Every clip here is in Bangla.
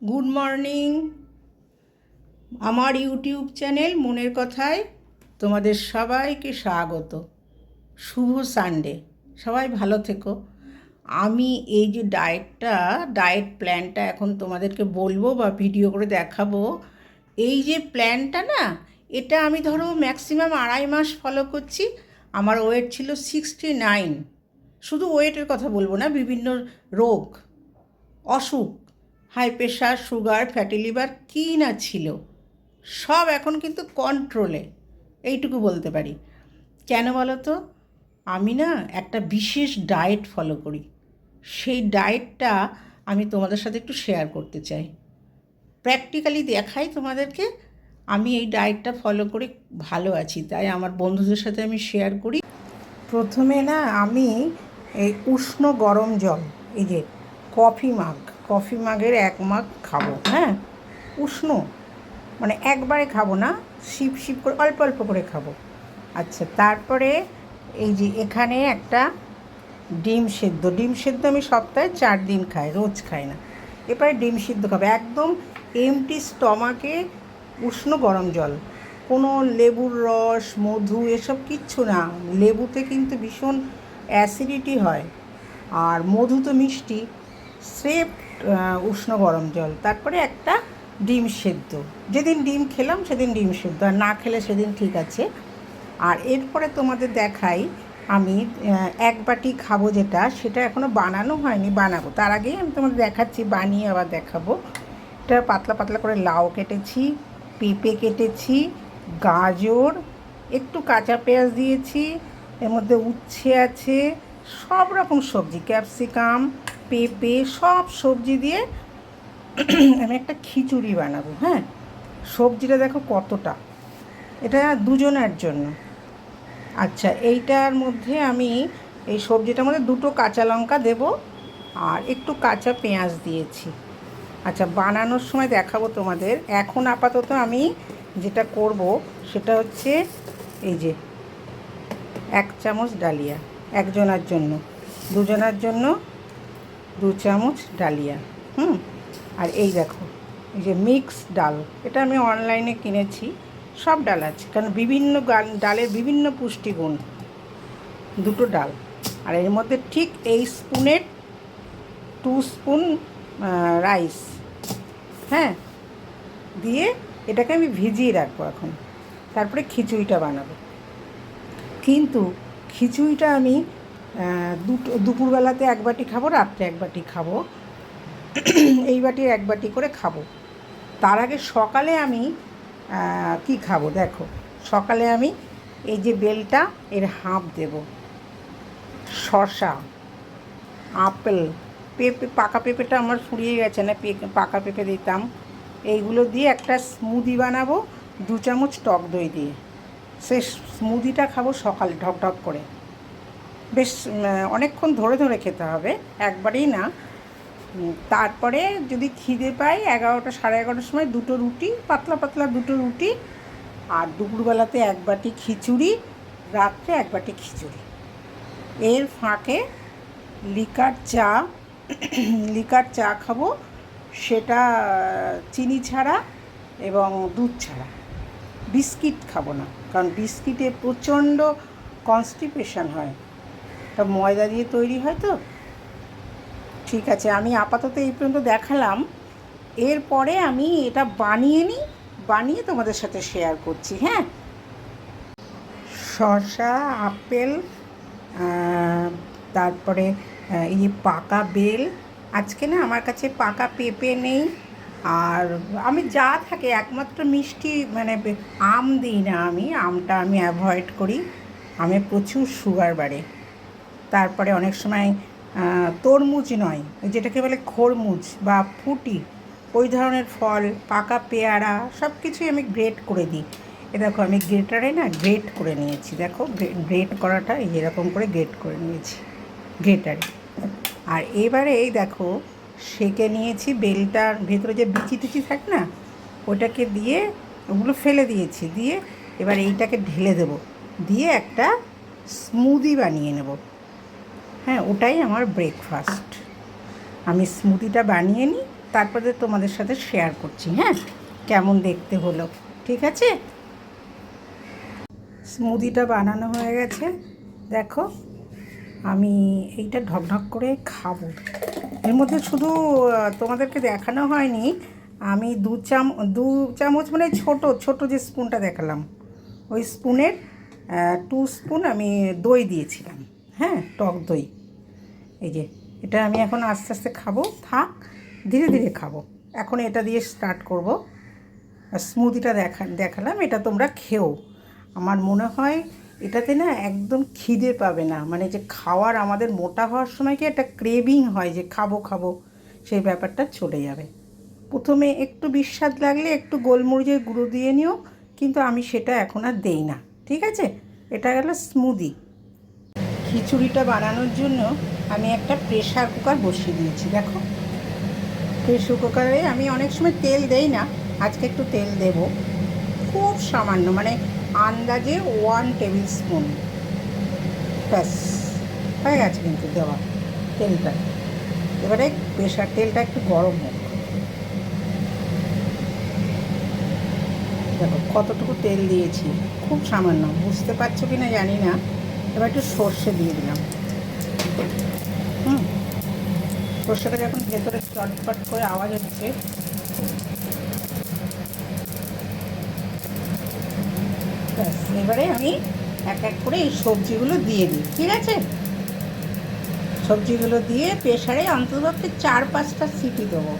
Good morning. আমার ইউটিউব চ্যানেল মনের কথায় তোমাদের সবাইকে স্বাগত। শুভ সানডে। সবাই ভালো থেকো। আমি এই যে ডায়েট প্ল্যানটা এখন তোমাদেরকে বলবো বা ভিডিও করে দেখাবো। এই যে প্ল্যানটা না, এটা আমি ধরো ম্যাক্সিমাম 2.5 মাস ফলো করছি। আমার ওয়েট ছিল 69। শুধু ওয়েটের কথা বলবো না, বিভিন্ন রোগ, অসুখ, high pressure, sugar, fatty liver কী না ছিল, সব এখন কিন্তু কন্ট্রোলে। এইটুকু বলতে পারি। কেন বলো তো? আমি না একটা বিশেষ ডায়েট ফলো করি। সেই ডায়েটটা আমি তোমাদের সাথে একটু শেয়ার করতে চাই। প্র্যাকটিক্যালি দেখাই তোমাদেরকে। আমি এই ডায়েটটা ফলো করে ভালো আছি, তাই আমার বন্ধুদের সাথে আমি শেয়ার করি। প্রথমে না আমি এই উষ্ণ গরম জল, এই যে কফি মাগের 1 মাগ খাবো। হ্যাঁ, উষ্ণ, মানে একবারে খাবো না, শিপ করে অল্প অল্প করে খাবো। আচ্ছা, তারপরে এই যে এখানে একটা ডিম সেদ্ধ আমি সপ্তাহে 4 দিন খাই, রোজ খাই না। এরপরে ডিম সিদ্ধ খাবো একদম এমটি স্টমাকে। উষ্ণ গরম জল, কোনো লেবুর রস, মধু এসব কিচ্ছু না। লেবুতে কিন্তু ভীষণ অ্যাসিডিটি হয়, আর মধু তো মিষ্টি। স্রেফ উষ্ণ গরম জল, তারপরে একটা ডিম সেদ্ধ। যেদিন ডিম খেলাম সেদিন ডিম সেদ্ধ, আর না খেলে সেদিন ঠিক আছে। আর এরপরে তোমাদের দেখাই আমি 1 বাটি খাবো, সেটা এখনও বানানো হয়নি, বানাবো। তার আগেই আমি তোমাদের দেখাচ্ছি, বানিয়ে আবার দেখাবো। এটা পাতলা পাতলা করে লাউ কেটেছি, পেঁপে কেটেছি, গাজর, একটু কাঁচা পেঁয়াজ দিয়েছি, এর মধ্যে উচ্ছে আছে, সব রকম সবজি, ক্যাপসিকাম, পেঁপে, সব সবজি দিয়ে আমি একটা খিচুড়ি বানাবো। হ্যাঁ, সবজিটা দেখো কতটা, এটা দুজনের জন্য। আচ্ছা, এইটার মধ্যে আমি এই সবজিটার মধ্যে 2টো কাঁচা লঙ্কা দেবো, আর একটু কাঁচা পেঁয়াজ দিয়েছি। আচ্ছা, বানানোর সময় দেখাবো তোমাদের। এখন আপাতত আমি যেটা করব সেটা হচ্ছে এই যে 1 চামচ ডালিয়া, একজনের জন্য, দুজনের জন্য 2 চামচ ডালিয়া। আর এই দেখো, এই যে মিক্স ডাল, এটা আমি অনলাইনে কিনেছি। সব ডাল আছে, কারণ বিভিন্ন ডালের বিভিন্ন পুষ্টিগুণ। 2টো ডাল, আর এর মধ্যে ঠিক এই স্পুনের 2 স্পুন রাইস। হ্যাঁ, দিয়ে এটাকে আমি ভিজিয়ে রাখবো এখন। তারপরে খিচুড়িটা বানাবো। কিন্তু খিচুড়িটা আমি দুপুরবেলাতে 1 বাটি খাবো, রাত্রে 1 বাটি খাবো, এই বাটির 1 বাটি করে খাবো। তার আগে সকালে আমি কি খাবো দেখো। সকালে আমি এই যে বেলটা, এর হাফ দেব, শসা, আপেল, পেঁপে, পাকা পেঁপেটা আমার ফুরিয়ে গেছে, না পাকা পেঁপে দিতাম। এইগুলো দিয়ে একটা স্মুদি বানাবো 2 চামচ টক দই দিয়ে। সেই স্মুদিটা খাবো সকালে ঢক করে। বেশ অনেকক্ষণ ধরে ধরে খেতে হবে, একবারেই না। তারপরে যদি খিদে পাই 11টা সাড়ে 11টার সময় 2টো রুটি, পাতলা পাতলা 2টো রুটি, আর দুপুরবেলাতে 1 বাটি খিচুড়ি, রাত্রে 1 বাটি খিচুড়ি। এর ফাঁকে লিকার চা খাবো, সেটা চিনি ছাড়া এবং দুধ ছাড়া। বিস্কিট খাবো না, কারণ বিস্কিটে প্রচণ্ড কনস্টিপেশন হয়, এটা ময়দা দিয়ে তৈরি হয় তো। ঠিক আছে, আমি আপাতত এই পর্যন্ত দেখালাম। এরপরে আমি এটা বানিয়ে তোমাদের সাথে শেয়ার করছি। হ্যাঁ, শসা, আপেল, তারপরে এই যে পাকা বেল। আজকে না আমার কাছে পাকা পেঁপে নেই, আর আমি যা থাকে একমাত্র মিষ্টি, মানে আম দিই না, আমটা আমি অ্যাভয়েড করি। আমে প্রচুর সুগার বাড়ে। তারপরে অনেক সময় তরমুজ নয়, যেটাকে বলে খরমুজ বা ফুটি, ওই ধরনের ফল, পাকা পেয়ারা, সব কিছুই আমি গ্রেট করে দিই। এ দেখো, আমি গ্রেটারে না গ্রেট করে নিয়েছি। দেখো, গ্রেট করাটা এই এরকম করে গ্রেট করে নিয়েছি গ্রেটারে। আর এবারে এই দেখো, সেঁকে নিয়েছি বেলটার ভেতরে যে বিচি টিচি থাকে না, ওটাকে দিয়ে ওগুলো ফেলে দিয়েছি। দিয়ে এবার এইটাকে ঢেলে দেবো, দিয়ে একটা স্মুদি বানিয়ে নেব। হ্যাঁ, ওটাই আমার ব্রেকফাস্ট। আমি স্মুদিটা বানিয়ে নিই, তারপরে তোমাদের সাথে শেয়ার করছি, হ্যাঁ, কেমন দেখতে হলো। ঠিক আছে, স্মুদিটা বানানো হয়ে গেছে। দেখো, আমি এইটা ঢকঢক করে খাবো। এর মধ্যে শুধু তোমাদেরকে দেখানো হয়নি, আমি দু চামচ মানে ছোট ছোট যে স্পুনটা দেখালাম, ওই স্পুনের 2 স্পুন আমি দই দিয়েছিলাম, হ্যাঁ, টক দই। এই যে এটা আমি এখন আস্তে আস্তে খাবো, থাক, ধীরে ধীরে খাবো। এখন এটা দিয়ে স্টার্ট করব। স্মুদিটা দেখালাম, এটা তোমরা খেও। আমার মনে হয় এটাতে না একদম খিদে পাবে না, মানে যে খাওয়ার আমাদের মোটা হওয়ার সময় কি একটা ক্রেভিং হয় যে খাবো খাবো, সেই ব্যাপারটা চলে যাবে। প্রথমে একটু বিস্বাদ লাগলে একটু গোলমরিচের গুঁড়ো দিয়ে নিও, কিন্তু আমি সেটা এখন আর দেই না। ঠিক আছে, এটা গেল স্মুদি। খিচুড়িটা বানানোর জন্য আমি একটা প্রেসার কুকার বসিয়ে দিয়েছি। দেখো, প্রেসার কুকারে আমি অনেক সময় তেল দেই না, আজকে একটু তেল দেব, খুব সামান্য, মানে আন্দাজে 1 টেবিল স্পুন। ব্যাস, হয়ে গেছে কিন্তু দেওয়া তেলটা। এবারে তেলটা একটু গরম হোক। দেখো কতটুকু তেল দিয়েছি, খুব সামান্য, বুঝতে পারছো কি না জানি না। এবার একটু সর্ষে দিয়ে দিলাম। সর্ষেটা যখন ভেতরে চটপট করে আওয়াজ হচ্ছে, ব্যাস, এবারে আমি এক এক করে এই সবজিগুলো দিয়ে দিই। ঠিক আছে, সবজিগুলো দিয়ে প্রেসারে অন্ততপক্ষে 4-5টা সিটি দেবো।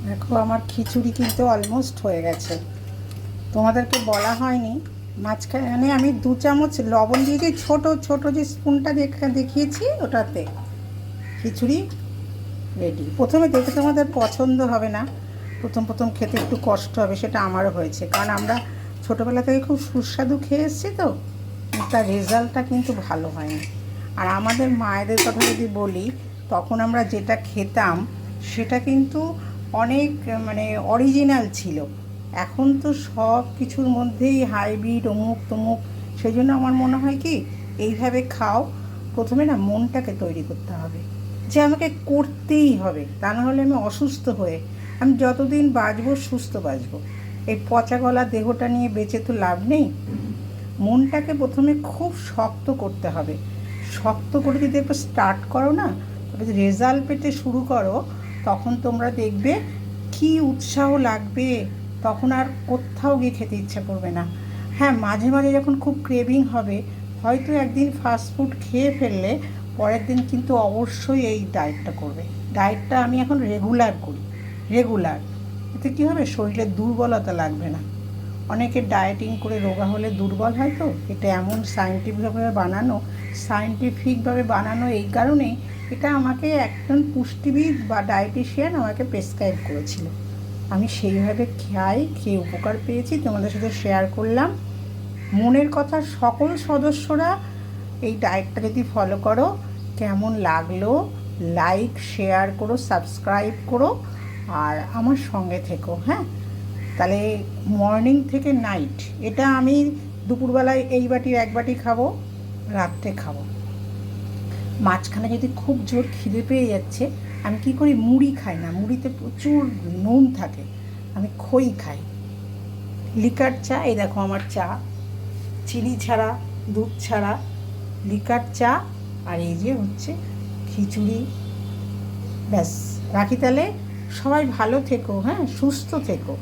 দেখো আমার খিচুড়ি কিন্তু অলমোস্ট হয়ে গেছে। তোমাদেরকে বলা হয়নি, মাঝখানে আমি 2 চামচ লবণ দিয়েছি, ছোট ছোট যে স্পুনটা দেখিয়েছি ওটাতে। খিচুড়ি রেডি। প্রথমে দেখে তোমাদের পছন্দ হবে না, প্রথম খেতে একটু কষ্ট হবে, সেটা আমারও হয়েছে, কারণ আমরা ছোটোবেলা থেকে খুব সুস্বাদু খেয়ে এসেছি, তো তার রেজাল্টটা কিন্তু ভালো হয়নি। আর আমাদের মায়েদের কথা যদি বলি, তখন আমরা যেটা খেতাম সেটা কিন্তু অনেক মানে অরিজিনাল ছিল। এখন তো সব কিছুর মধ্যেই হাইব্রিড, অমুক তমুক। সেই জন্য আমার মনে হয় কি, এইভাবে খাও। প্রথমে না মনটাকে তৈরি করতে হবে যে আমাকে করতেই হবে, তা না হলে আমি অসুস্থ হয়ে, আমি যতদিন বাঁচবো সুস্থ বাঁচবো, এই পচা গলা দেহটা নিয়ে বেঁচে তো লাভ নেই। মনটাকে প্রথমে খুব শক্ত করতে হবে। শক্ত করে যদি একটু স্টার্ট করো না, তবে রেজাল্ট পেতে শুরু করো, তখন তোমরা দেখবে কি উৎসাহ লাগবে, তখন আর কোথাও গিয়ে খেতে ইচ্ছা করবে না। হ্যাঁ, মাঝে মাঝে যখন খুব ক্রেভিং হবে, হয়তো একদিন ফাস্টফুড খেয়ে ফেললে, পরের দিন কিন্তু অবশ্যই এই ডায়েটটা করবে। ডায়েটটা আমি এখন রেগুলার করি, রেগুলার। এতে কী হবে, শরীরে দুর্বলতা লাগবে না। অনেকে ডায়েটিং করে রোগা হলে দুর্বল হয়, তো এটা এমন সায়েন্টিফিকভাবে বানানো এই কারণেই, এটা আমাকে একজন পুষ্টিবিদ বা ডায়েটিশিয়ান আমাকে প্রেসক্রাইব করেছিল। আমি সেইভাবে খেয়ে উপকার পেয়েছি, তোমাদের সাথে শেয়ার করলাম। মনের কথা সকল সদস্যরা এই ডায়েটটা যদি ফলো করো, কেমন লাগলো লাইক শেয়ার করো, সাবস্ক্রাইব করো, আর আমার সঙ্গে থেকো। হ্যাঁ, তাহলে মর্নিং থেকে নাইট এটা আমি দুপুরবেলায় এই বাটির 1 বাটি খাবো, রাত্রে খাবো। মাঝখানে যদি খুব জোর খিদে পেয়ে যাচ্ছে, আমি কি করি, মুড়ি খাই না, মুড়িতে প্রচুর নুন থাকে, আমি খই খাই। লিকার চা, এই দেখো আমার চা, চিনি ছাড়া, দুধ ছাড়া, লিকার চা, আর এই যে হচ্ছে খিচুড়ি। ব্যাস, রাখি তাহলে, সবাই ভালো থেকো, হ্যাঁ, সুস্থ থেকো।